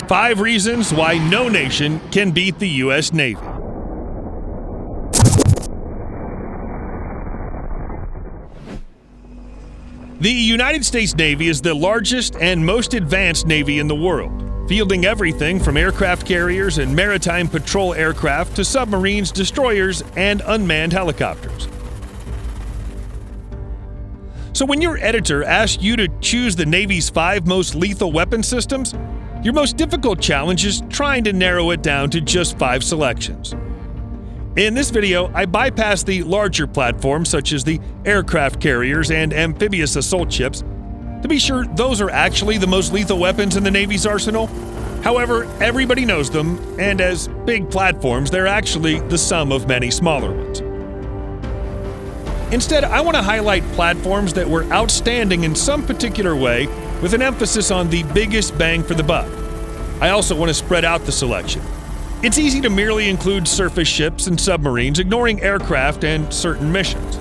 5 reasons why no nation can beat the U.S. Navy. The United States Navy is the largest and most advanced Navy in the world, fielding everything from aircraft carriers and maritime patrol aircraft to submarines, destroyers, and unmanned helicopters. So when your editor asks you to choose the Navy's 5 most lethal weapon systems, your most difficult challenge is trying to narrow it down to just 5 selections. In this video, I bypass the larger platforms such as the aircraft carriers and amphibious assault ships to be sure those are actually the most lethal weapons in the Navy's arsenal. However, everybody knows them, and as big platforms, they're actually the sum of many smaller ones. Instead, I want to highlight platforms that were outstanding in some particular way with an emphasis on the biggest bang for the buck. I also want to spread out the selection. It's easy to merely include surface ships and submarines, ignoring aircraft and certain missions.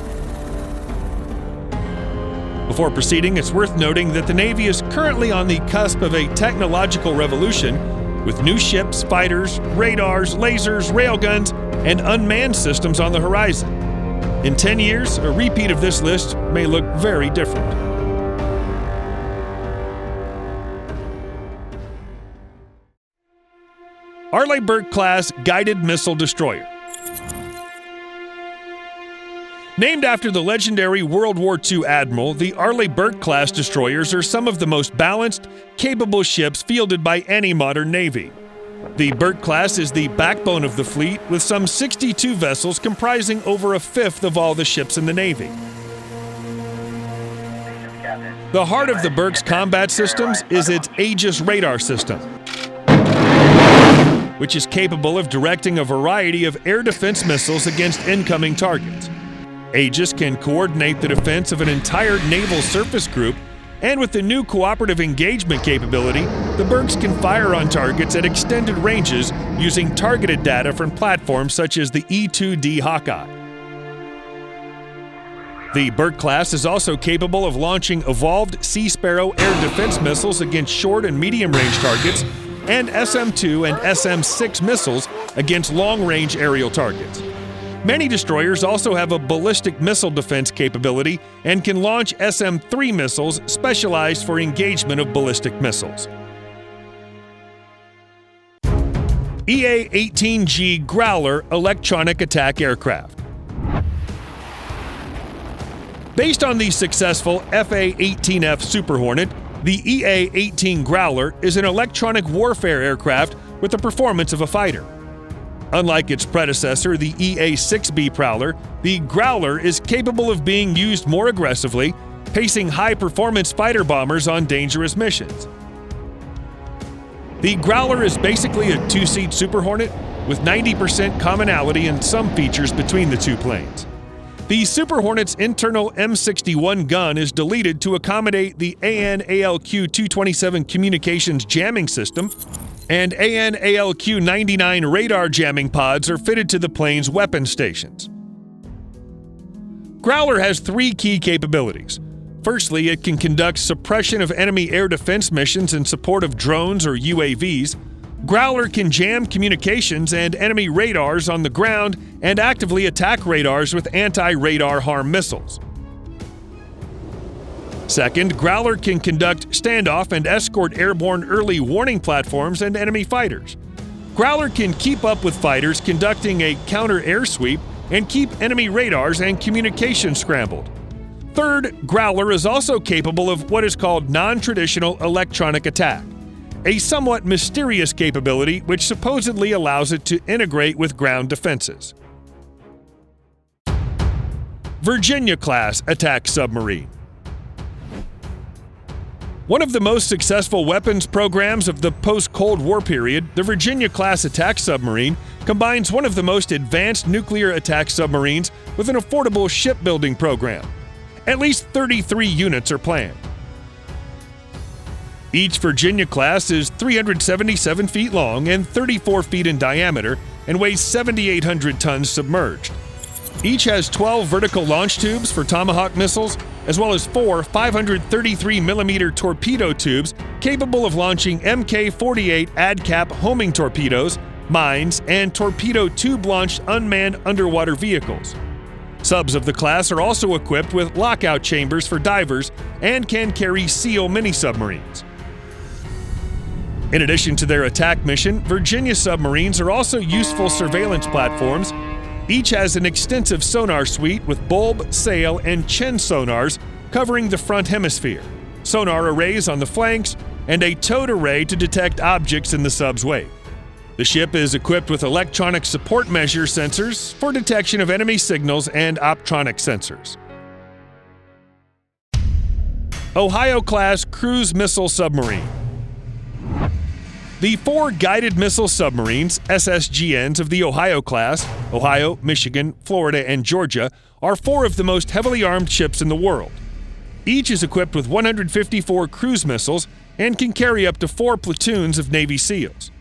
Before proceeding, it's worth noting that the Navy is currently on the cusp of a technological revolution with new ships, fighters, radars, lasers, railguns, and unmanned systems on the horizon. In 10 years, a repeat of this list may look very different. Arleigh Burke-class guided missile destroyer. Named after the legendary World War II admiral, the Arleigh Burke-class destroyers are some of the most balanced, capable ships fielded by any modern navy. The Burke-class is the backbone of the fleet, with some 62 vessels comprising over a fifth of all the ships in the Navy. The heart of the Burke's combat systems is its Aegis radar system, which is capable of directing a variety of air defense missiles against incoming targets. Aegis can coordinate the defense of an entire naval surface group, and with the new cooperative engagement capability, the Burkes can fire on targets at extended ranges using targeted data from platforms such as the E-2D Hawkeye. The Burke-class is also capable of launching evolved Sea Sparrow air defense missiles against short and medium-range targets, and SM-2 and SM-6 missiles against long-range aerial targets. Many destroyers also have a ballistic missile defense capability and can launch SM-3 missiles specialized for engagement of ballistic missiles. EA-18G Growler electronic attack aircraft. Based on the successful FA-18F Super Hornet, the EA-18 Growler is an electronic warfare aircraft with the performance of a fighter. Unlike its predecessor, the EA-6B Prowler, the Growler is capable of being used more aggressively, pacing high-performance fighter bombers on dangerous missions. The Growler is basically a 2-seat Super Hornet with 90% commonality in some features between the two planes. The Super Hornet's internal M61 gun is deleted to accommodate the AN/ALQ-227 communications jamming system, and AN/ALQ-99 radar jamming pods are fitted to the plane's weapon stations. Growler has 3 key capabilities. Firstly, it can conduct suppression of enemy air defense missions in support of drones or UAVs. Growler can jam communications and enemy radars on the ground and actively attack radars with anti-radar harm missiles. Second, Growler can conduct standoff and escort airborne early warning platforms and enemy fighters. Growler can keep up with fighters conducting a counter-air sweep and keep enemy radars and communications scrambled. Third, Growler is also capable of what is called non-traditional electronic attack, a somewhat mysterious capability which supposedly allows it to integrate with ground defenses. Virginia-class attack submarine. One of the most successful weapons programs of the post-Cold War period, the Virginia-class attack submarine combines one of the most advanced nuclear attack submarines with an affordable shipbuilding program. At least 33 units are planned. Each Virginia-class is 377 feet long and 34 feet in diameter and weighs 7,800 tons submerged. Each has 12 vertical launch tubes for Tomahawk missiles, as well as 4 533mm torpedo tubes capable of launching Mk-48 ADCAP homing torpedoes, mines, and torpedo tube-launched unmanned underwater vehicles. Subs of the class are also equipped with lockout chambers for divers and can carry SEAL mini-submarines. In addition to their attack mission, Virginia submarines are also useful surveillance platforms. Each has an extensive sonar suite with bulb, sail, and chin sonars covering the front hemisphere, sonar arrays on the flanks, and a towed array to detect objects in the sub's wake. The ship is equipped with electronic support measure sensors for detection of enemy signals and optronic sensors. Ohio-class cruise missile submarine. The 4 guided missile submarines, SSGNs of the Ohio class, Ohio, Michigan, Florida, and Georgia, are 4 of the most heavily armed ships in the world. Each is equipped with 154 cruise missiles and can carry up to 4 platoons of Navy SEALs.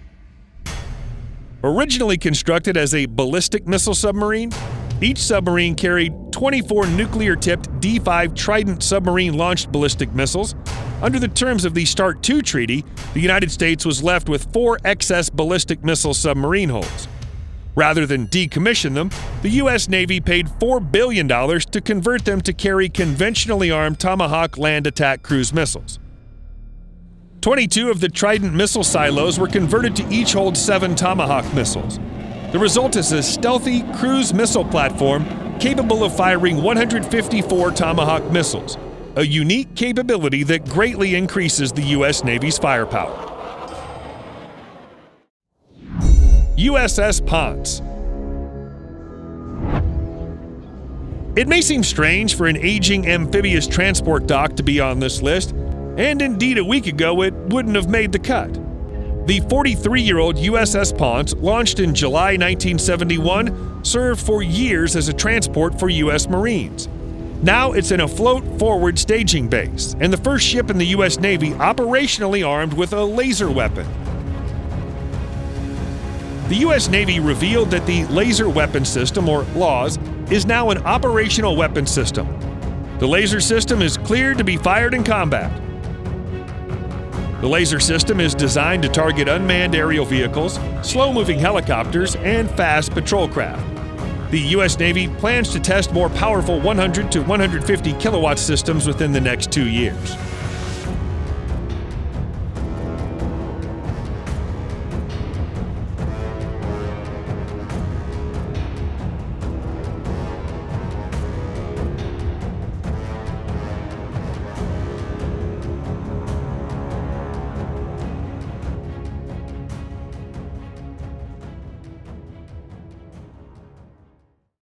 Originally constructed as a ballistic missile submarine, each submarine carried 24 nuclear-tipped D-5 Trident submarine-launched ballistic missiles. Under the terms of the START II treaty, the United States was left with 4 excess ballistic missile submarine hulls. Rather than decommission them, the U.S. Navy paid $4 billion to convert them to carry conventionally armed Tomahawk land attack cruise missiles. 22 of the Trident missile silos were converted to each hold 7 Tomahawk missiles. The result is a stealthy cruise missile platform capable of firing 154 Tomahawk missiles, a unique capability that greatly increases the U.S. Navy's firepower. USS Ponce. It may seem strange for an aging amphibious transport dock to be on this list, and indeed a week ago it wouldn't have made the cut. The 43-year-old USS Ponce, launched in July 1971, served for years as a transport for U.S. Marines. Now it's an afloat-forward staging base, and the first ship in the U.S. Navy operationally armed with a laser weapon. The U.S. Navy revealed that the Laser Weapon System, or LAWS, is now an operational weapon system. The laser system is cleared to be fired in combat. The laser system is designed to target unmanned aerial vehicles, slow-moving helicopters, and fast patrol craft. The U.S. Navy plans to test more powerful 100 to 150 kilowatt systems within the next 2 years.